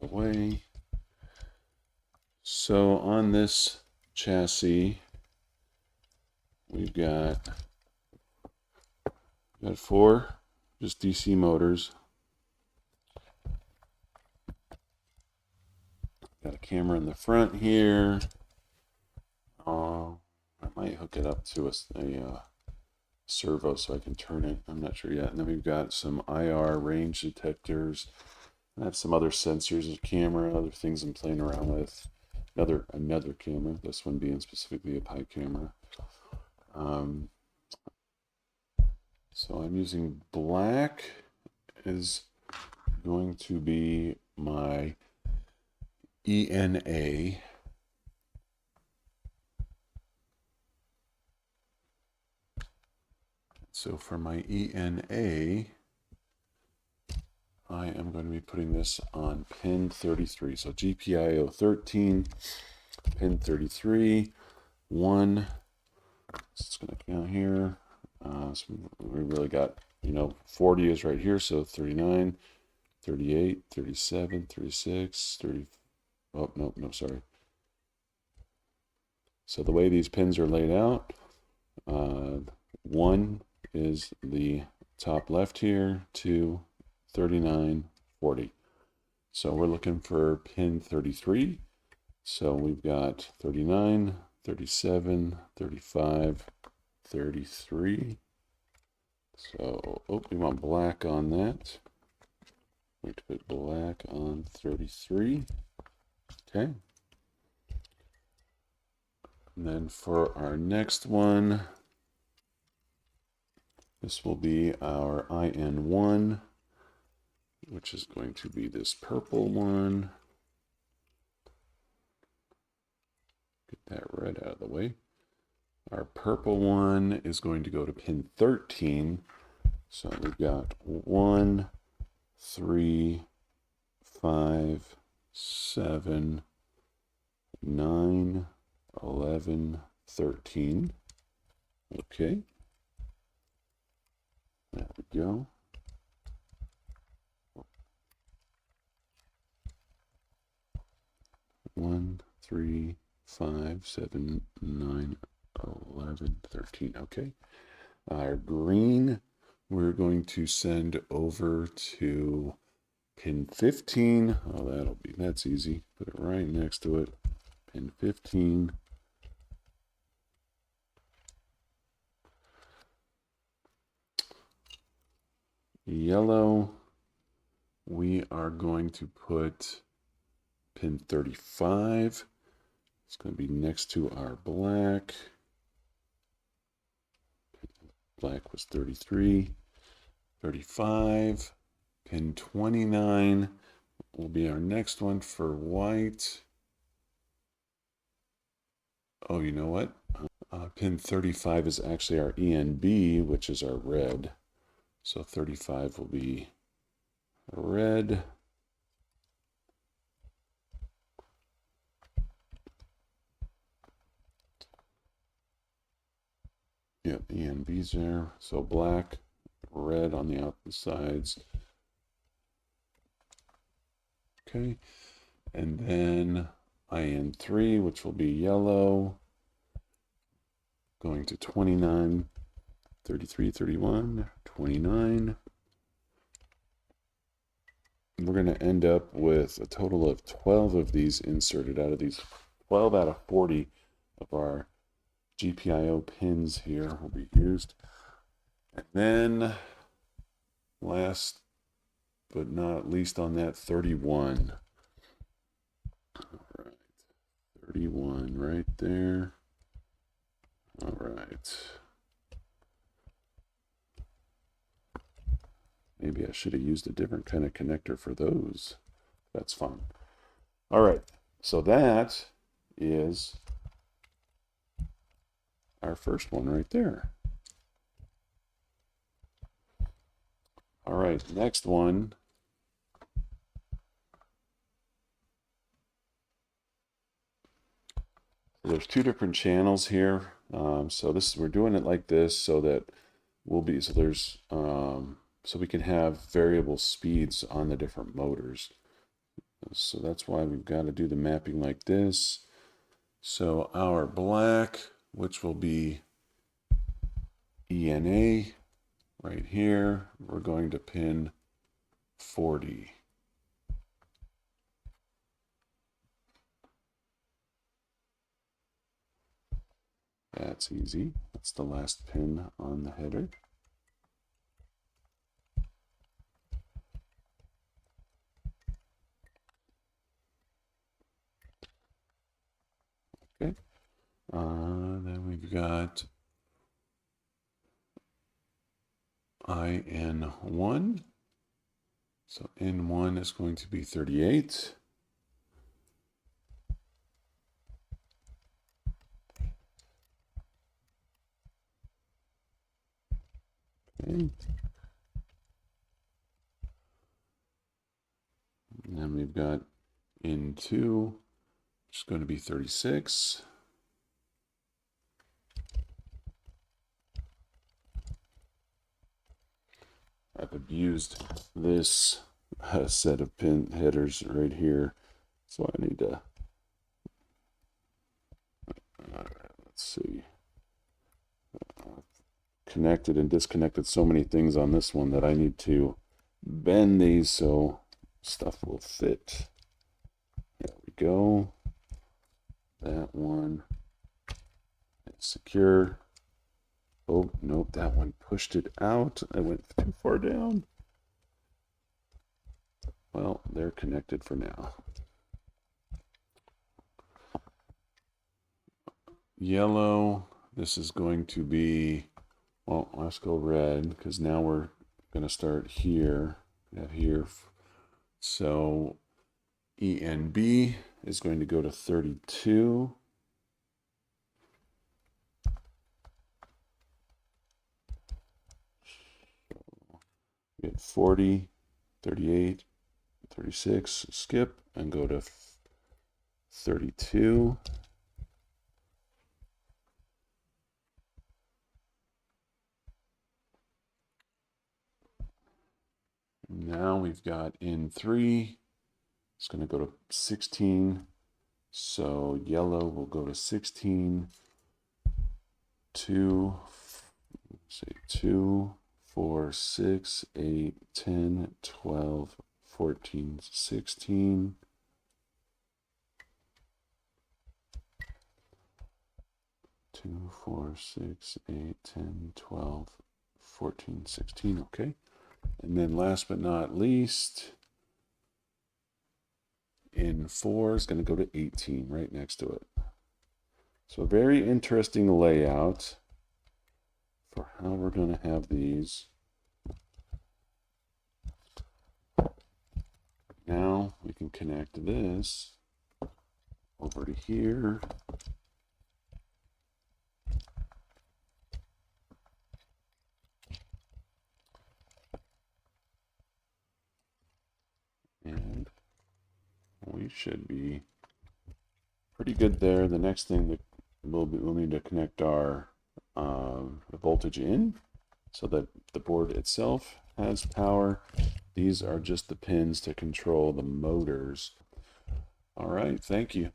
the way. So on this chassis, we've got 4 just DC motors. Got a camera in the front here. I might hook it up to a servo so I can turn it. I'm not sure yet. And then we've got some IR range detectors. I have some other sensors, a camera, other things I'm playing around with. Another camera. This one being specifically a Pi camera. So I'm using black is going to be my ENA. So for my ENA, I am going to be putting this on pin 33. So GPIO 13, pin 33, 1. It's going to count here. So we really got, 40 is right here. So 39, 38, 37, 36, 30. Oh, no, sorry. So the way these pins are laid out, 1 is the top left here, 2, 39, 40. So we're looking for pin 33. So we've got 39, 37, 35, 33. So, we want black on that. We have to put black on 33. Okay. And then for our next one, this will be our IN1, which is going to be this purple one. Get that red out of the way. Our purple one is going to go to pin 13. So we've got 1, 3, 5, 7, 9, 11, 13. Okay. There we go. One, 3, 5, 7, 9, 11, 13. Okay. Our green, we're going to send over to pin 15. Oh, that's easy. Put it right next to it. Pin 15. Yellow, we are going to put pin 35. It's going to be next to our black. Black was 33. 35. Pin 29 will be our next one for white. Oh, you know what? Pin 35 is actually our ENB, which is our red. So 35 will be red. Yep, ENB's there. So black, red on the outsides. Okay. And then IN3, which will be yellow. Going to 29, 33, 31, 29. We're going to end up with a total of 12 of these inserted out of these 12 out of 40 of our GPIO pins here will be used. And then last but not least on that, 31. All right, 31 right there. All right. Maybe I should have used a different kind of connector for those. That's fine. All right, so that is our first one right there. All right, next one. There's 2 different channels here. So we're doing it like this so that so we can have variable speeds on the different motors. So that's why we've got to do the mapping like this. So our black, which will be ENA right here, we're going to pin 40. That's easy. That's the last pin on the header. Okay. Then we've got IN1. So N1 is going to be 38. Okay. And then we've got N2, which is going to be 36. I've abused this set of pin headers right here, so I need to, let's see, connected and disconnected so many things on this one that I need to bend these so stuff will fit. There we go. That one is secure. Oh, nope, that one pushed it out. I went too far down. Well, they're connected for now. Yellow, this is going to be, well, let's go red, because now we're going to start here. We have here. So ENB is going to go to 32. We get 40, 38, 36, skip, and go to 32. Now we've got N3. It's going to go to 16. So yellow will go to 16. 2, say 2, 4, 6, 8, 10, 12, 14, 16. Two, 4, 6, 8, 10, 12, 14, 16. Okay. And then last but not least, N4 is going to go to 18 right next to it. So very interesting layout for how we're going to have these. Now we can connect this over to here. And we should be pretty good there. The next thing that we'll need to connect our voltage in so that the board itself has power. These are just the pins to control the motors. All right, thank you.